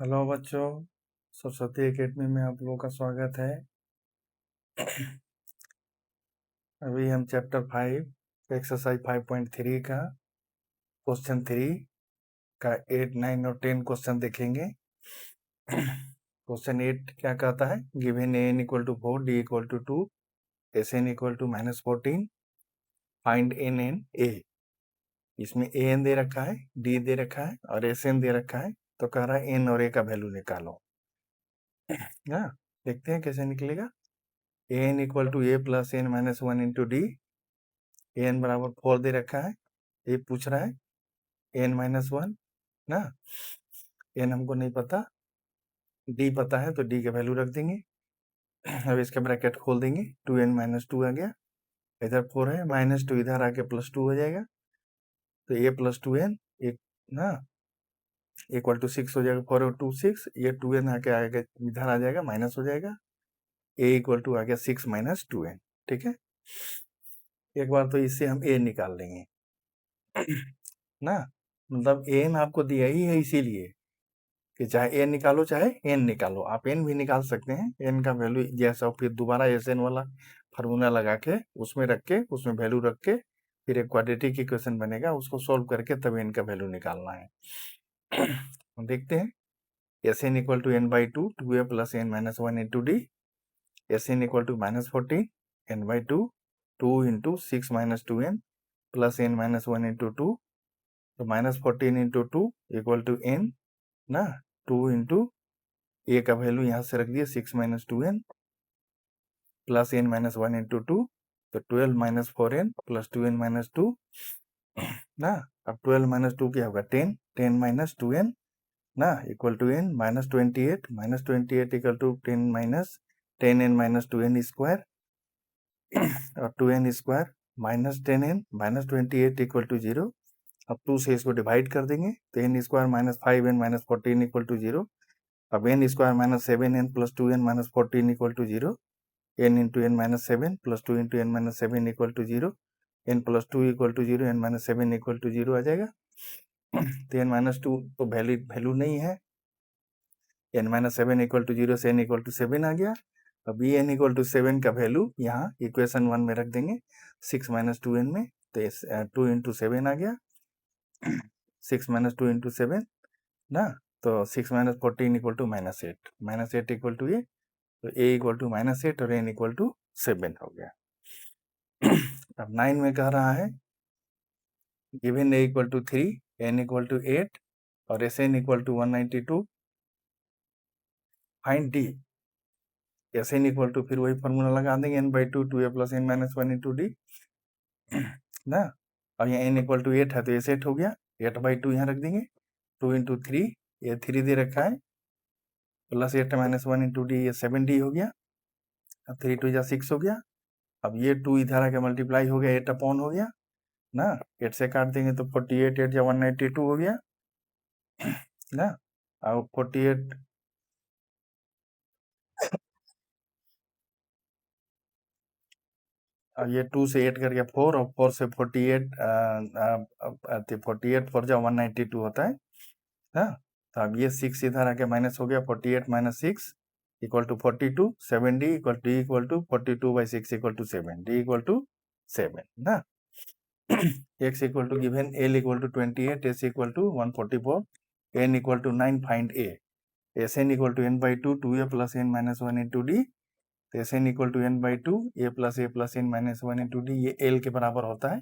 Hello बच्चों, Saraswati academy में आप लोगों का स्वागत है। अभी हम चैप्टर 5 एक्सरसाइज 5.3 का क्वेश्चन 3 का 8, 9 और 10 क्वेश्चन देखेंगे। क्वेश्चन 8 क्या कहता है? Given a n = 4, d = 2, s n = -14, find n n a। इसमें a n दे रखा है, d दे रखा है और s n दे रखा है, तो कह रहा है n और a का वैल्यू निकालो। ना देखते हैं कैसे निकलेगा। an = a + n - 1 × d, an बराबर 4 दे रखा है, ये पूछ रहा है n - 1 ना। n हमको नहीं पता, d पता है तो d का वैल्यू रख देंगे। अब इसका ब्रैकेट खोल देंगे, 2n - 2 आ गया, इधर 4 है, -2 इधर आके +2 हो जाएगा, तो a + 2n एक ना = 6 हो जाएगा। 4 और 2 6, ये 2n आके इधर आ जाएगा, माइनस हो जाएगा, a = आ गया 6 - 2n। ठीक है, एक बार तो इससे हम a निकाल लेंगे ना, मतलब n आपको दिया ही है इसीलिए कि चाहे n निकालो चाहे n निकालो, आप n भी निकाल सकते हैं। n का वैल्यू जैसा, फिर दोबारा एस एन वाला फार्मूला लगा के उसमें रख के उसमें वैल्यू रख के फिर एक क्वाड्रेटिक इक्वेशन बनेगा, उसको सॉल्व करके तब n का वैल्यू निकालना है। देखते हैं, S N = n/2, 2a + n - 1 × d, S N = -14 n/2, 2 × 6 - 2n + n - 1 × 2, तो -14 × 2 = n ना, 2 × a का वैल्यू यहाँ से रख दिया 6 - 2n + n - 1 × 2, तो 12 - 4n + 2n - 2 ना। अब 12 - 2 क्या होगा? 10, 10 - 2n ना = n -28, -28 = 10 - 10n - 2n स्क्वायर और 2n स्क्वायर -10n -28 = 0। अब 2 से इसको डिवाइड कर देंगे, तो n स्क्वायर -5n - 14 = 0। अब n square -7n + 2n - 14 = 0, n × n - 7 + 2 × n - 7 = 0, n + 2 = 0, n - 7 = 0 आ जाएगा। तो n - 2 तो वैल्यू नहीं है, n - 7 = 0 से n = 7 आ गया। अब n = 7 का वैल्यू यहाँ इक्वेशन 1 में रख देंगे, 6 - 2n में, तो 2 × 7 आ गया, 6 - 2 × 7 ना, तो 6 - 14 = -8, -8 = ये, तो a = -8 और n = 7 हो गया। अब 9 में कह रहा है गिवन a = 3, n = 8 और sn = 192, फाइंड d। sn = फिर वही फॉर्मूला लगा देंगे, n/2, 2a + n - 1 × d ना। और यहाँ n = 8 है तो ये 8 हो गया, 8/2 यहाँ रख देंगे, 2 × 3, ये 3 दे रखा है, +8 - 1 × d, ये 7d हो गया। अब 3 × 2 = 6 हो गया। अब ये 2 इधर आके मल्टीप्लाई हो गया, 8 हो गया ना, 8 से काट देंगे तो 48, 8 या 192 हो गया ना। अब 48 और ये 2 से 8 करके 4 और 4 से 48, 48 4 जा 192 होता है ना। तो अब ये 6 इधर आके माइनस हो गया, 48 - 6 = 42, 7d = d = 42/6 = 7, d = 7 ना। x = given l = 28, s = 144, n = 9, find a। sn = n/2, 2a + n - 1 × d, तो sn = n/2, a + n - 1 × d, ये l के बराबर होता है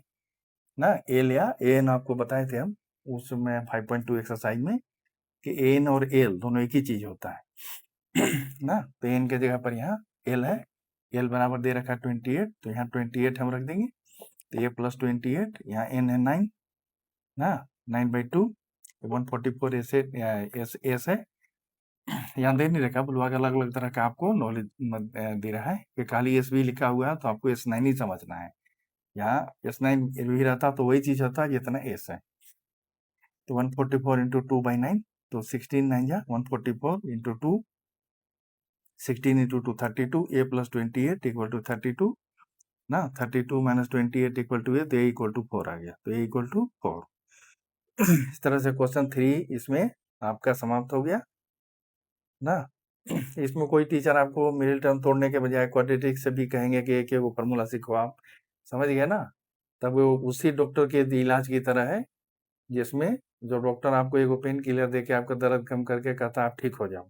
ना। l या an आपको बताए थे हम उसमें 5.2 एक्सरसाइज में कि an और l दोनों एक ही चीज होता है ना। तो n के जगह पर यहाँ l है, l बराबर दे रखा है 28, तो यहाँ 28 हम रख देंगे, तो a + 28, यहाँ n है 9 ना, 9/2, 144 एस है। यहाँ दे नहीं रखा, बुलवा के अलग अलग तरह का आपको नॉलेज दे रहा है कि खाली एस भी लिखा हुआ है तो आपको S9 ही समझना है। यहाँ S9 भी रहता तो वही चीज होता जितना एस है। तो 144 × 2/9, तो 16 9 जा 144 × 2, 16 × 2 32, a + 28 = 32 ना, 32 - 28 = a, तो a = 4 आ गया, तो a = 4। इस तरह से क्वेश्चन 3 इसमें आपका समाप्त हो गया। ना। इसमें कोई टीचर आपको मिडिल टर्म तोड़ने के बजाय क्वाड्रेटिक से भी कहेंगे कि एक वो फार्मूला सीखो आप, समझ गए ना। तब वो उसी डॉक्टर के इलाज की तरह है, जिसमें जो डॉक्टर आपको एगो पेन किलर दे के आपका दर्द कम करके कहता है आप ठीक हो जाओ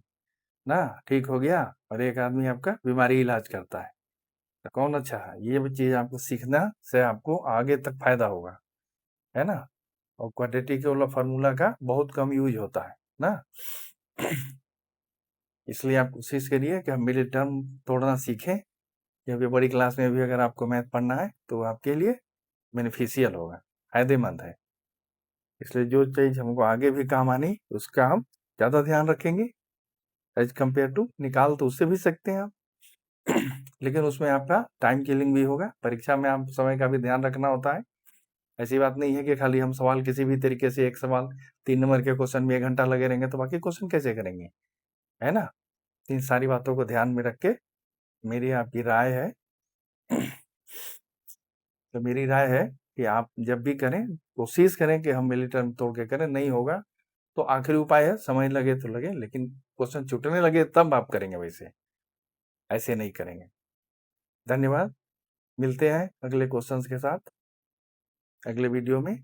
ना, ठीक हो गया, और एक आदमी आपका बीमारी इलाज करता है, तो कौन अच्छा है। ये चीज आपको सीखना से आपको आगे तक फायदा होगा, है ना। और क्वाड्रेटिक वाला फार्मूला का बहुत कम यूज होता है ना। इसलिए आप कोशिश करिए कि हम मिडिल टर्म तोड़ना सीखें, क्योंकि बड़ी क्लास में भी अगर आपको मैथ पढ़ना है तो आपके लिए बेनिफिशियल होगा, फायदेमंद है। इसलिए जो चीज हमको आगे भी काम आनी उसका हम ज्यादा ध्यान रखेंगे एज कम्पेयर टू निकाल तो उससे भी सकते हैं आप। लेकिन उसमें आपका टाइम किलिंग भी होगा, परीक्षा में आप समय का भी ध्यान रखना होता है। ऐसी बात नहीं है कि खाली हम सवाल किसी भी तरीके से, एक सवाल 3 नंबर के क्वेश्चन में 1 घंटा लगे रहेंगे तो बाकी क्वेश्चन कैसे करेंगे, है ना। इन सारी बातों को ध्यान में रख के मेरी आपकी राय है तो मेरी राय है कि आप जब भी करें कोशिश करें कि हम मिली टर्म तोड़ के करें, नहीं होगा तो आखिरी उपाय है समय लगे तो लगे, लेकिन क्वेश्चन छूटने लगे तब आप करेंगे, वैसे ऐसे नहीं करेंगे। धन्यवाद, मिलते हैं अगले क्वेश्चंस के साथ अगले वीडियो में।